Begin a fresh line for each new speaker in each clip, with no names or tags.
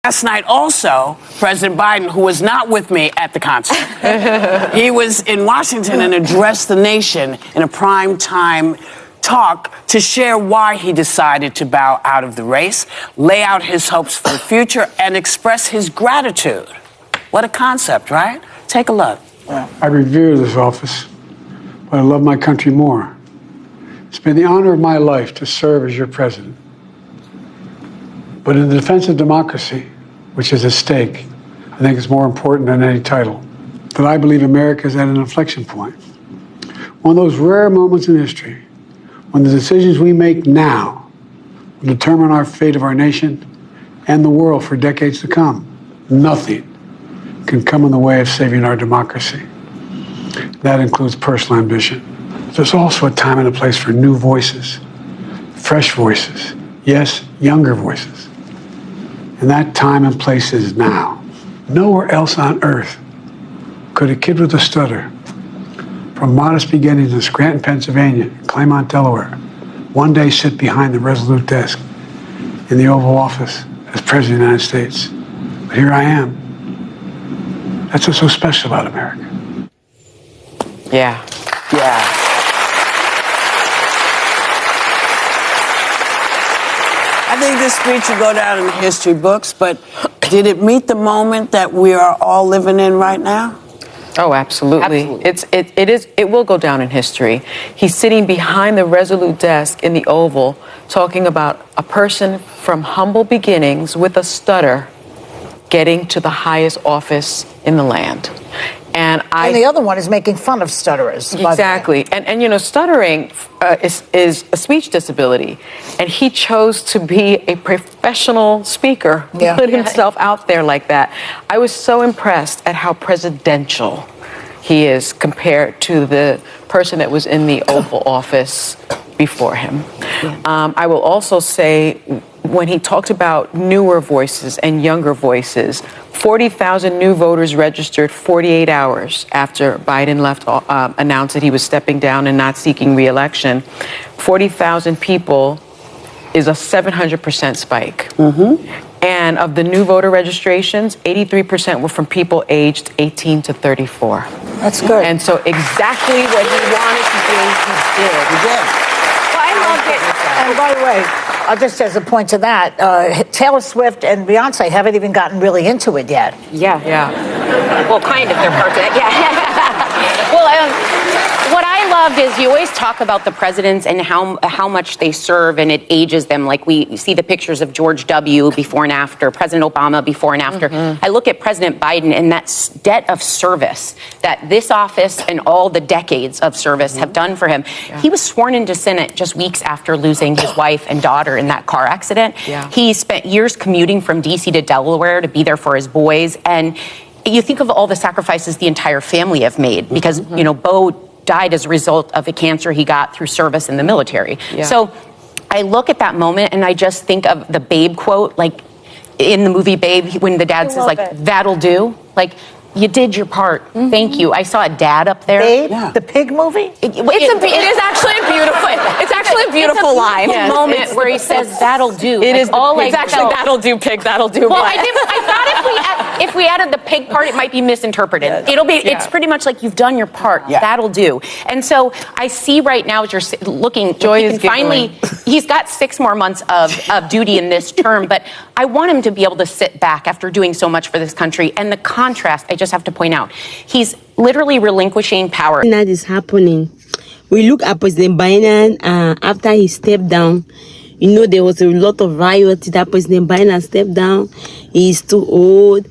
Last night also, President Biden, who was not with me at the concert, he was in Washington and addressed the nation in a prime time talk to share why he decided to bow out of the race, lay out his hopes for the future, and express his gratitude. What a concept, right? Take a look.
I revere this office, but I love my country more. It's been the honor of my life to serve as your president. But in the defense of democracy, which is at stake, I think it's more important than any title. But I believe America is at an inflection point. One of those rare moments in history when the decisions we make now will determine our fate of our nation and the world for decades to come. Nothing can come in the way of saving our democracy. That includes personal ambition. There's also a time and a place for new voices, fresh voices, yes, younger voices. And that time and place is now. Nowhere else on earth could a kid with a stutter from modest beginnings in Scranton, Pennsylvania, Claymont, Delaware, one day sit behind the resolute desk in the Oval Office as President of the United States. But here I am. That's what's so special about America.
Yeah. I think this speech will go down in the history books, but did it meet the moment that we are all living in right now?
Oh, absolutely. It will go down in history. He's sitting behind the resolute desk in the Oval talking about a person from humble beginnings with a stutter getting to the highest office in the land. And
the other one is making fun of stutterers.
Exactly. And you know, stuttering is a speech disability. And he chose to be a professional speaker, put himself out there like that. I was so impressed at how presidential he is compared to the person that was in the Oval Office before him. I will also say, when he talked about newer voices and younger voices, 40,000 new voters registered 48 hours after Biden announced that he was stepping down and not seeking re-election. 40,000 people is a 700% spike. And of the new voter registrations, 83% were from people aged 18 to 34.
That's good.
And so exactly what he wanted to do, he did.
Well, I loved it. And by the way, just as a point to that, Taylor Swift and Beyonce haven't even gotten really into it yet.
Yeah. Well, kind of. They're part of it. Yeah. Well, what I loved is you always talk about the presidents and how much they serve, and it ages them. Like we see the pictures of George W. before and after, President Obama before and after. I look at President Biden and that debt of service that this office and all the decades of service have done for him. He was sworn into Senate just weeks after losing his wife and daughter in that car accident. He spent years commuting from D.C. to Delaware to be there for his boys. And you think of all the sacrifices the entire family have made because, you know, Bo died as a result of a cancer he got through service in the military. So I look at that moment and I just think of the Babe quote, like in the movie Babe, when the dad says, like, that'll do. Like, you did your part. Thank you. I saw a dad up there.
Babe, the pig movie?
It is actually a beautiful. It's actually a beautiful line. Moment where he says, "That'll do."
It is all
like
it's actually that'll do, pig. That'll do.
Well, I thought if we added the pig part, it might be misinterpreted. It's pretty much like you've done your part. That'll do. And so I see right now as you're looking,
Joy is
finally. He's got 6 more months of duty in this term, but I want him to be able to sit back after doing so much for this country. And the contrast, I just have to point out, he's literally relinquishing power.
That is happening. We look at President Biden after he stepped down. You know, there was a lot of riots that President Biden stepped down. He's too old.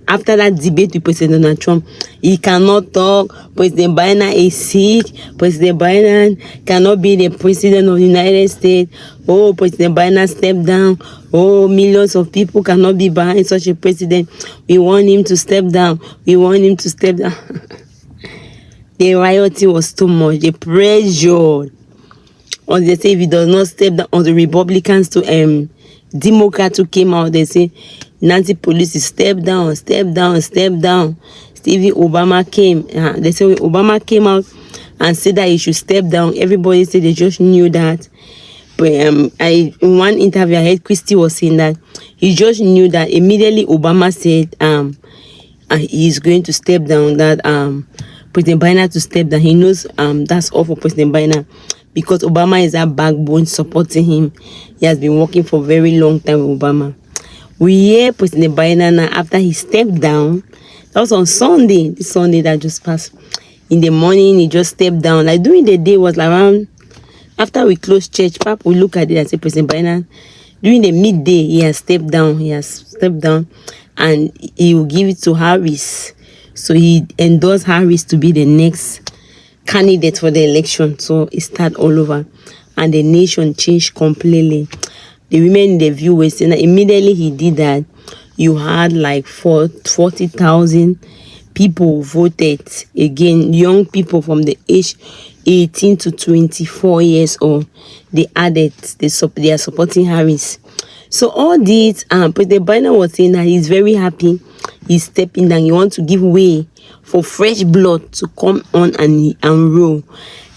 After that debate with President Donald Trump, he cannot talk. President Biden is sick. President Biden cannot be the president of the United States. Oh, President Biden stepped down. Oh, millions of people cannot be behind such a president. We want him to step down. We want him to step down. The rioting was too much. The pressure on they say if he does not step down, on the Republicans to Democrats who came out, they say Nancy Pelosi step down. Stevie Obama came. They say when Obama came out and said that he should step down, everybody said they just knew that In one interview I heard Christy was saying that he just knew that immediately Obama said he's going to step down, that President Biden to step down. He knows that's all for President Biden, because Obama is a backbone supporting him. He has been working for a very long time with Obama. We hear President Biden after he stepped down. That was on Sunday, this Sunday that just passed. In the morning, he just stepped down. Like during the day was around, after we closed church, Papa will look at it and say, President Biden, during the midday, he has stepped down. He has stepped down and he will give it to Harris. So he endorsed Harris to be the next candidate for the election. So it started all over and the nation changed completely. The women in the view were saying that immediately he did that, you had like 40,000 people voted again, young people from the age 18 to 24 years old. They added, they are supporting Harris. So all this, President Biden was saying that he's very happy. He's stepping down. He wants to give way for fresh blood to come on and rule.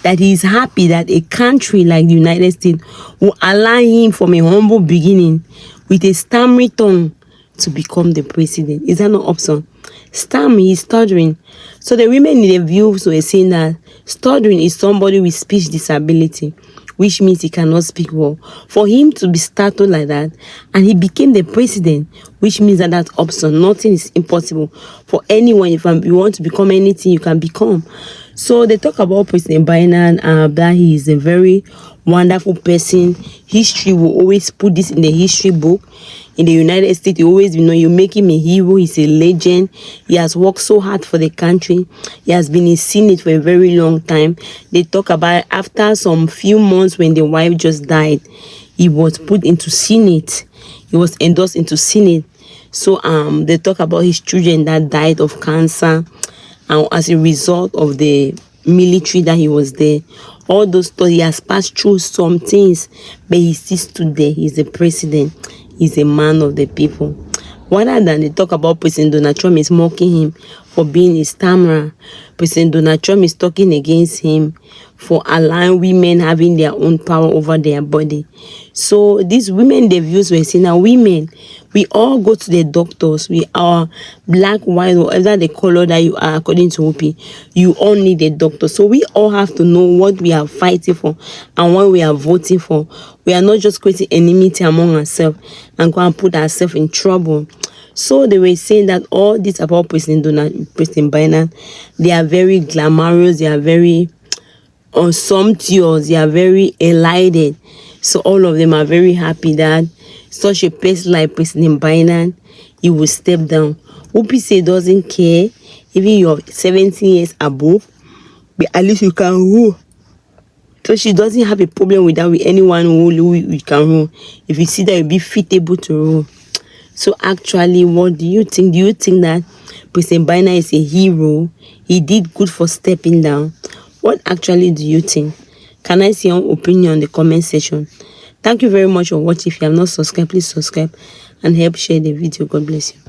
That he's happy that a country like the United States will allow him from a humble beginning with a stammering tongue to become the president. Is that no option? Stammering, he's stuttering. So the women in the views were saying that stuttering is somebody with speech disability, which means he cannot speak well. For him to be startled like that, and he became the president, which means that that's option. Nothing is impossible for anyone. If you want to become anything, you can become. So they talk about President Biden, that he is a very wonderful person. History will always put this in the history book. In the United States, you always you make him a hero. He's a legend. He has worked so hard for the country. He has been in Senate for a very long time. They talk about after some few months when the wife just died, he was put into Senate. He was endorsed into Senate. So they talk about his children that died of cancer, and as a result of the military that he was there. All those thoughts, he has passed through some things, but he still stood there. He's the president. He's a man of the people. Rather than they talk about President Donald Trump is mocking him for being a stammerer, President Donald Trump is talking against him for allowing women having their own power over their body. So these women, the views were saying, now women, we all go to the doctors. We are black, white, whatever the color that you are, according to Whoopi, you all need a doctor. So we all have to know what we are fighting for and what we are voting for. We are not just creating enmity among ourselves and go and put ourselves in trouble. So they were saying that all this about President Biden, they are very glamorous, they are very sumptuous, they are very elated. So all of them are very happy that such a person like President Biden, he will step down. Whoopi say doesn't care, even you're 17 years above, but at least you can rule. So she doesn't have a problem with that, with anyone who can rule. If you see that you'll be fitable to rule. So actually, what do you think? Do you think that President Biden is a hero? He did good for stepping down. What actually do you think? Can I see your opinion in the comment section? Thank you very much for watching. If you have not subscribed, please subscribe and help share the video. God bless you.